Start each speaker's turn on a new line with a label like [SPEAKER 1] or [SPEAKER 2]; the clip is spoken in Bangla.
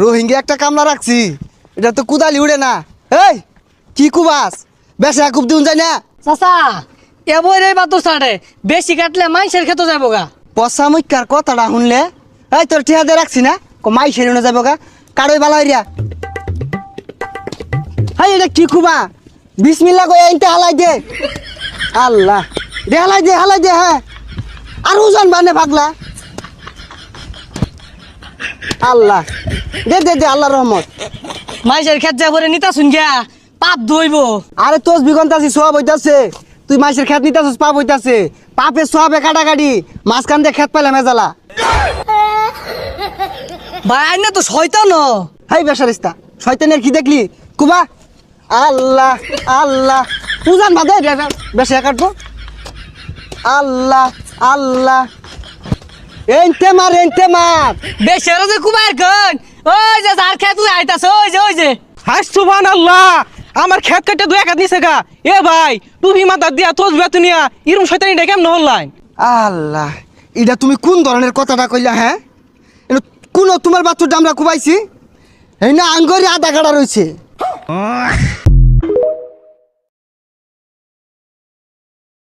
[SPEAKER 1] রোহিঙ্গা একটা কামলা রাখছি, এটা তো কুদালি উড়ে না। এই কি কুবাস, বেশি কুব দিন যায় না।
[SPEAKER 2] চাচা এবার এই বাতুর ছাড়ে বেশি কাটলে মাইসের খেতে যাবো গা।
[SPEAKER 1] পচা মুখার কথাটা শুনলে এই তোর ঠিয়া দিয়ে রাখছি না, মাই সেরে যাবো গা, কারোই বালা হইয়া। হাই এটা কি কুবা, বিসমিল্লা কই এইটা হালাই দে। আল্লাহ দে, হালাই দে, হালাই দে। হ্যাঁ আর ওজন বানে ভাগলা। আল্লাহ দে দে দে, আল্লাহ রহমত।
[SPEAKER 2] মাইসের খেত যা করে নিতা শুন গিয়া পাপ ধইব।
[SPEAKER 1] আরে তোস বিগন্তাছি সব হইতাছে, তুই মাইসের খেত নিতাছিস, পাপ হইতাছে। পাপে সবে কাটাকাটি, মাঝখান দিয়ে খেত পাইলে মেজালা।
[SPEAKER 2] ভাই আইনা তো শয়তান।
[SPEAKER 1] হাই বেসারিস্তা, শয়তানের কি দেখলি কুবা। আল্লাহ আল্লাহ উজান বাদে বেশি কাটবো। আল্লাহ আল্লাহ এনতে মার, এনতে মার।
[SPEAKER 2] বেশি হলো যে কুমার গন ওই যে যার খেত তুই আইতাছ ওই যে
[SPEAKER 3] হাই সুবহানাল্লাহ, আমার খেত কাটে দুই একা দিছে গা। এ ভাই টুপি মাথা দিয়া তোজ বেতুনিয়া ইরম শয়তানি ডেকেম নহল্লাই।
[SPEAKER 1] আল্লাহ এটা তুমি কোন ধরনের কথাটা কইলা? হ্যাঁ কোন তোমার বাচ্চুর ডামরা কুবাইছি, এই না আঙ্গরি আধা কাটা রয়েছে।